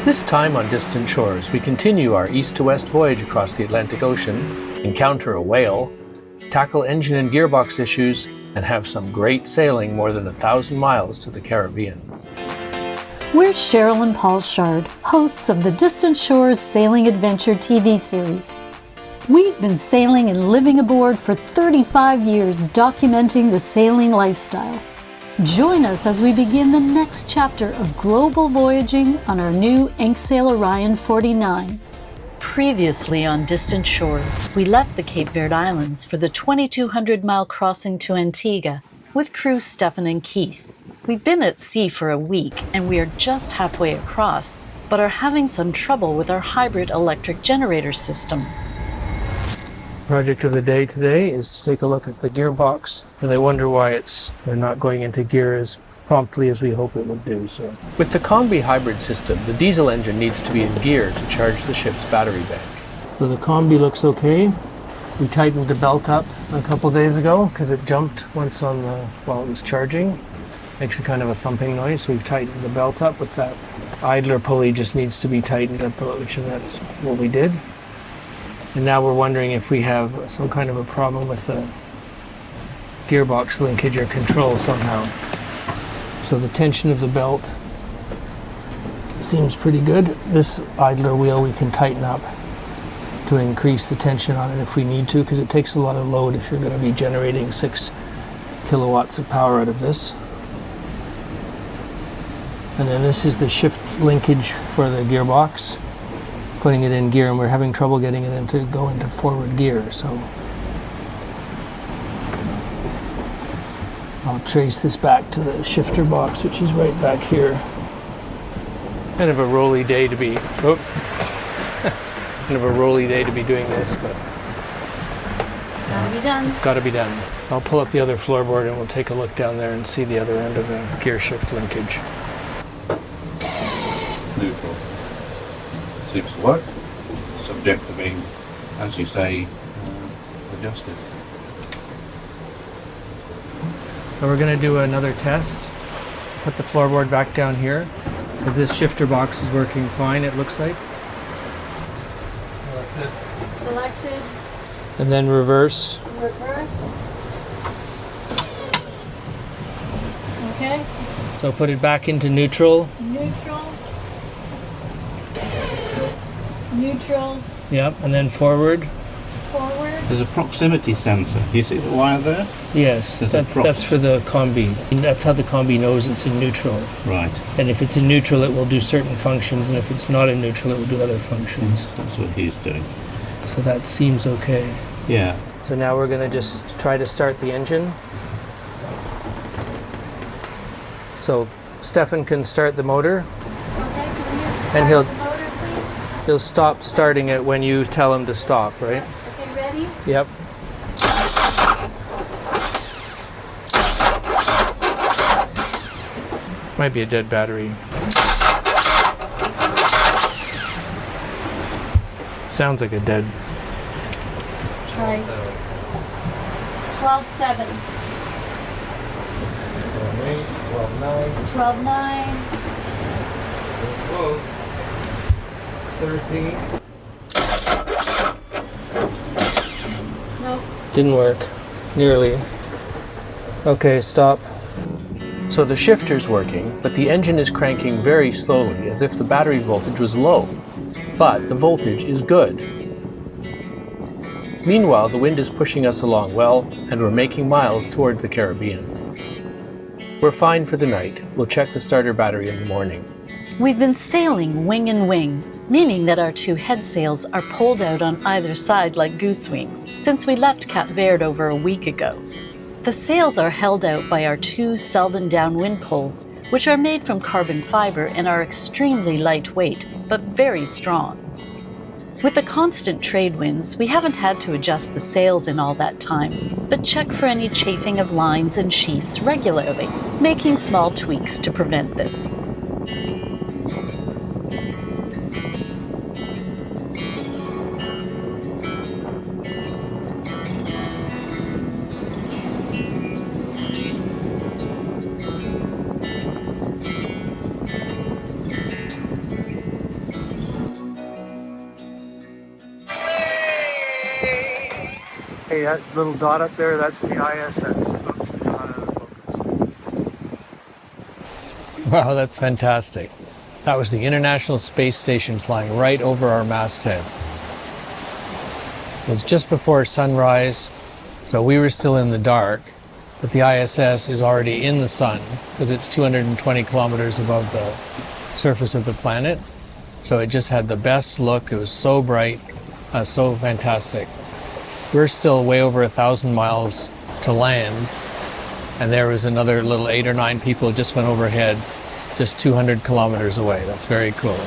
This time on Distant Shores, we continue our east-to-west voyage across the Atlantic Ocean, encounter a whale, tackle engine and gearbox issues, and have some great sailing more than 1,000 miles to the Caribbean. We're Cheryl and Paul Shard, hosts of the Distant Shores Sailing Adventure TV series. We've been sailing and living aboard for 35 years, documenting the sailing lifestyle. Join us as we begin the next chapter of global voyaging on our new Inksail Orion 49. Previously on Distant Shores, we left the Cape Verde Islands for the 2,200-mile crossing to Antigua with crew Stefan and Keith. We've been at sea for a week and we are just halfway across, but are having some trouble with our hybrid electric generator system. Project of the day today is to take a look at the gearbox, and I wonder why they're not going into gear as promptly as we hope it would do. So, with the combi hybrid system, the diesel engine needs to be in gear to charge the ship's battery bank. So the combi looks okay. We tightened the belt up a couple days ago because it jumped once while it was charging. Makes a kind of a thumping noise, so we've tightened the belt up with that. Idler pulley just needs to be tightened up, and that's what we did. And now we're wondering if we have some kind of a problem with the gearbox linkage or control somehow. So the tension of the belt seems pretty good. This idler wheel we can tighten up to increase the tension on it if we need to, because it takes a lot of load if you're going to be generating 6 kilowatts of power out of this. And then this is the shift linkage for the gearbox, putting it in gear, and we're having trouble getting it to go into forward gear. So I'll trace this back to the shifter box, which is right back here. Kind of a rolly day to be kind of a rolly day to be doing this, but It's gotta be done. It's got to be done. I'll pull up the other floorboard and we'll take a look down there and see the other end of the gear shift linkage. Neutral. Seems to work, subject to being, as you say, adjusted. So we're going to do another test. Put the floorboard back down here, because this shifter box is working fine, it looks like. Selected. And then reverse. Reverse. Okay. So put it back into neutral. Neutral. Neutral. Yep, and then forward. Forward. There's a proximity sensor. You see the wire there? Yes, There's that's for the combi. And that's how the combi knows it's in neutral. Right. And if it's in neutral, it will do certain functions, and if it's not in neutral, it will do other functions. That's what he's doing. So that seems okay. Yeah. So now we're going to just try to start the engine. So Stefan can start the motor. Okay, can you start And he'll- the motor, please? He'll stop starting it when you tell him to stop, right? Okay, ready? Yep. Might be a dead battery. Sounds like a dead. Try 12-7. 12-9. 13. Nope. Didn't work. Nearly. Okay, stop. So the shifter's working, but the engine is cranking very slowly, as if the battery voltage was low. But the voltage is good. Meanwhile, the wind is pushing us along well, and we're making miles toward the Caribbean. We're fine for the night. We'll check the starter battery in the morning. We've been sailing wing and wing, meaning that our two head sails are pulled out on either side like goose wings, since we left Cape Verde over a week ago. The sails are held out by our two Selden downwind poles, which are made from carbon fiber and are extremely lightweight, but very strong. With the constant trade winds, we haven't had to adjust the sails in all that time, but check for any chafing of lines and sheets regularly, making small tweaks to prevent this. Okay, that little dot up there, that's the ISS. Oops, it's not out of focus. Wow, that's fantastic. That was the International Space Station flying right over our masthead. It was just before sunrise, so we were still in the dark, but the ISS is already in the sun because it's 220 kilometers above the surface of the planet. So it just had the best look. It was so bright, so fantastic. We're still way over 1,000 miles to land, and there was another little 8 or 9 people just went overhead, just 200 kilometers away. That's very cool.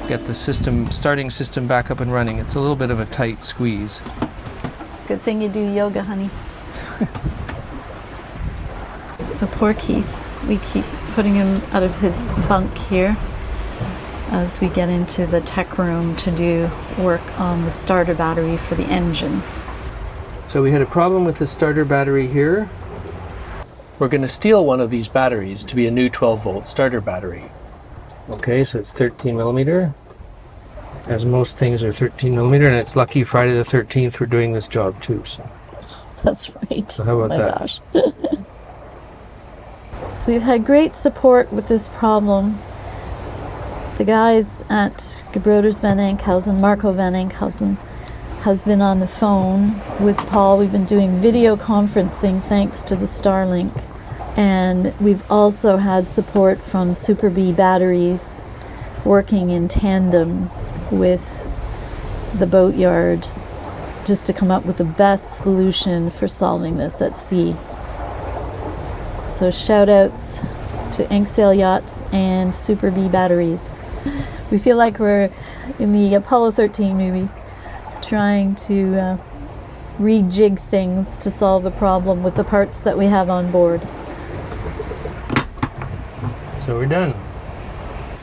Get the starting system back up and running. It's a little bit of a tight squeeze. Good thing you do yoga, honey. So poor Keith, we keep putting him out of his bunk here as we get into the tech room to do work on the starter battery for the engine. So we had a problem with the starter battery here. We're going to steal one of these batteries to be a new 12-volt starter battery. Okay, so it's 13 millimeter. As most things are 13 millimeter, and it's lucky Friday the 13th we're doing this job too. So. That's right. So how about that? Gosh. So we've had great support with this problem. The guys at Gebroeders van Enkhuizen, Marco van Enkhuizen, has been on the phone with Paul. We've been doing video conferencing thanks to the Starlink. And we've also had support from Super Bee Batteries working in tandem with the boatyard just to come up with the best solution for solving this at sea. So shout outs to Enksail Yachts and Super Bee Batteries. We feel like we're in the Apollo 13 movie trying to rejig things to solve a problem with the parts that we have on board. So we're done.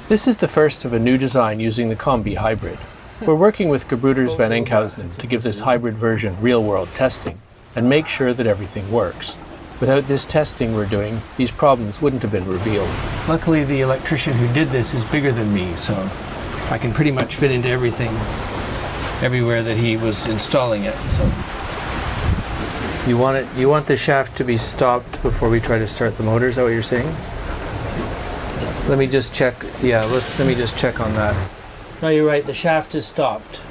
This is the first of a new design using the Combi hybrid. We're working with Gebroeders van Enkhuizen to give this hybrid version real-world testing and make sure that everything works. Without this testing we're doing, these problems wouldn't have been revealed. Luckily the electrician who did this is bigger than me, so I can pretty much fit into everything, everywhere that he was installing it. So you want the shaft to be stopped before we try to start the motor, is that what you're saying? Let me just check. Yeah, let me just check on that. No, you're right. The shaft is stopped.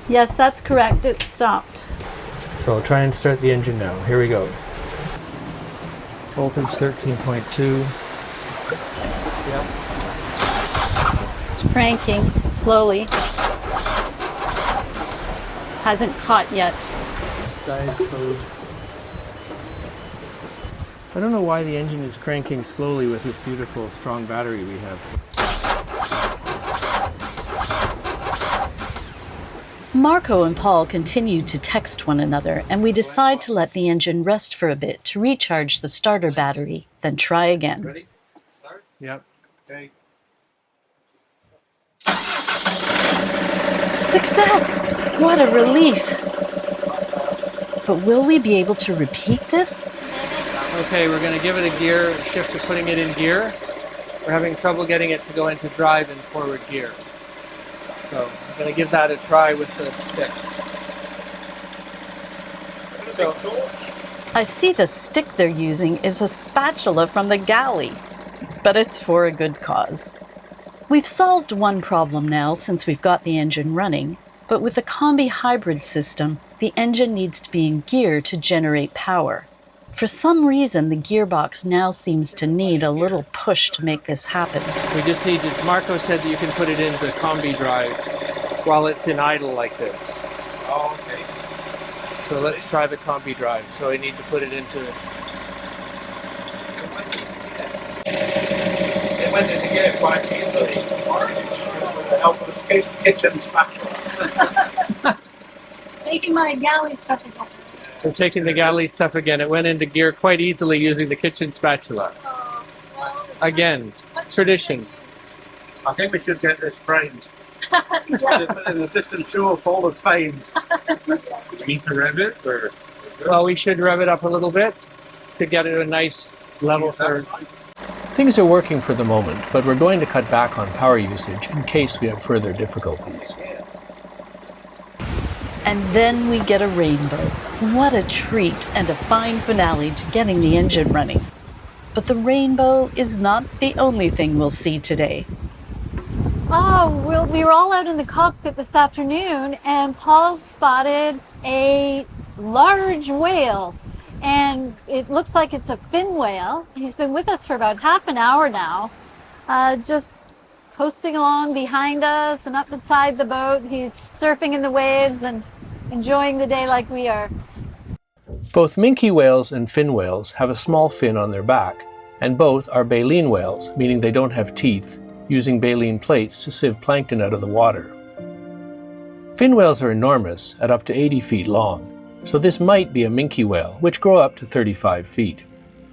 Yes, that's correct. It's stopped. So I'll try and start the engine now. Here we go. Voltage 13.2. Yep. It's cranking slowly. Hasn't caught yet. Diode codes. I don't know why the engine is cranking slowly with this beautiful, strong battery we have. Marco and Paul continue to text one another, and we decide to let the engine rest for a bit to recharge the starter battery, then try again. Ready? Start? Yep. Okay. Success! What a relief! But will we be able to repeat this? Okay, we're going to give it a gear shift to putting it in gear. We're having trouble getting it to go into drive in forward gear. So I'm going to give that a try with the stick. I see the stick they're using is a spatula from the galley, but it's for a good cause. We've solved one problem now since we've got the engine running, but with the Combi hybrid system, the engine needs to be in gear to generate power. For some reason, the gearbox now seems to need a little push to make this happen. We just need to, Marco said that you can put it into Combi drive while it's in idle like this. Oh, okay. So let's try the Combi drive. So I need to put it into... It went into gear quite easily with the help of the kitchen spatula. Taking my galley stuff again. I'm taking the galley stuff again. It went into gear quite easily using the kitchen spatula. Well, Again. What tradition. I think we should get this framed. In the Distant Shores Hall of Fame. Do we need to rev it? Or? Well, we should rev it up a little bit to get it a nice level for... Things are working for the moment, but we're going to cut back on power usage in case we have further difficulties. And then we get a rainbow. What a treat and a fine finale to getting the engine running. But the rainbow is not the only thing we'll see today. Oh, well, we were all out in the cockpit this afternoon, and Paul spotted a large whale. And it looks like it's a fin whale. He's been with us for about half an hour now, just coasting along behind us and up beside the boat. He's surfing in the waves and enjoying the day like we are. Both minke whales and fin whales have a small fin on their back, and both are baleen whales, meaning they don't have teeth, using baleen plates to sieve plankton out of the water. Fin whales are enormous, at up to 80 feet long, so this might be a minke whale, which grow up to 35 feet.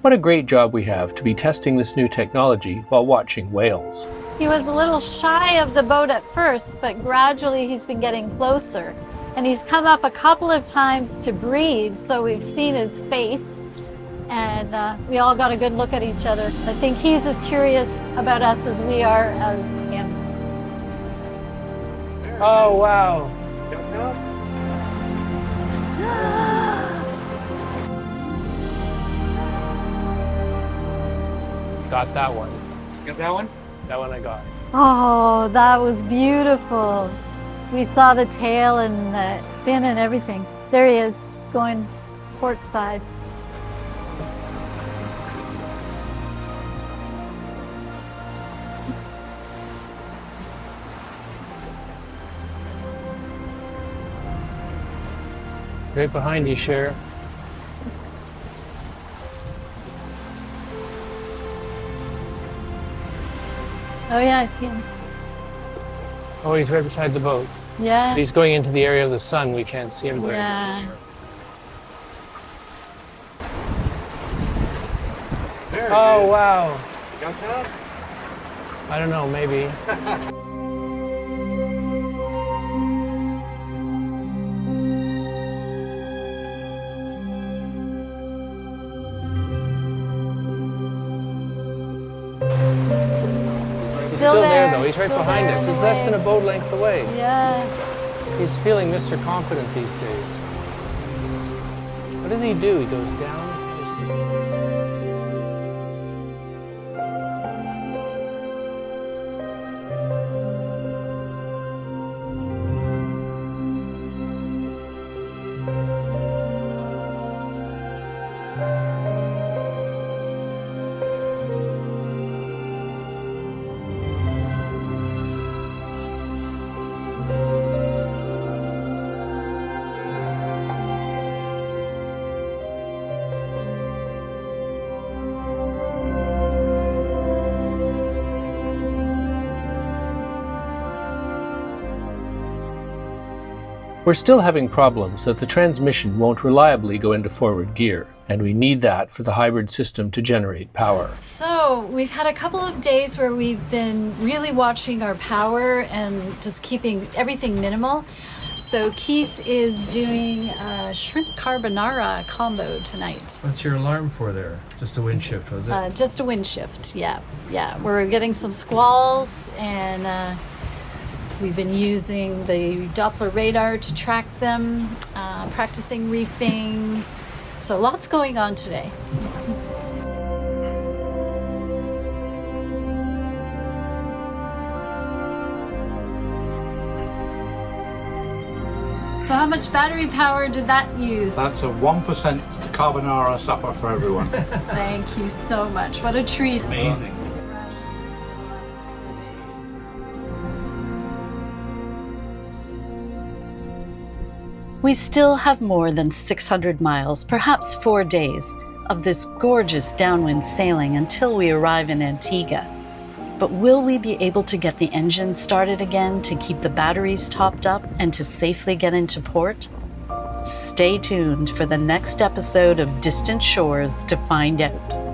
What a great job we have to be testing this new technology while watching whales. He was a little shy of the boat at first, but gradually he's been getting closer. And he's come up a couple of times to breathe, so we've seen his face. And we all got a good look at each other. I think he's as curious about us as we are as him. Oh, wow. Got that one. Get that one? That one I got. Oh, that was beautiful. We saw the tail and the fin and everything. There he is, going port side. Right behind you, Cher. Oh yeah, I see him. Oh, he's right beside the boat. Yeah. He's going into the area of the sun. We can't see him there. Yeah. Oh, wow. Got that? I don't know, maybe. He's still there, though. He's right still behind there us. in He's the less than a waves. boat length away. Yeah. He's feeling Mr. Confident these days. What does he do? He goes down. We're still having problems that the transmission won't reliably go into forward gear, and we need that for the hybrid system to generate power. So we've had a couple of days where we've been really watching our power and just keeping everything minimal. So Keith is doing a shrimp carbonara combo tonight. What's your alarm for there? Just a wind shift, was it? Just a wind shift, yeah. We're getting some squalls, and we've been using the Doppler radar to track them, practicing reefing. So lots going on today. So how much battery power did that use? That's a 1% carbonara supper for everyone. Thank you so much. What a treat. Amazing. We still have more than 600 miles, perhaps 4 days, of this gorgeous downwind sailing until we arrive in Antigua. But will we be able to get the engine started again to keep the batteries topped up and to safely get into port? Stay tuned for the next episode of Distant Shores to find out.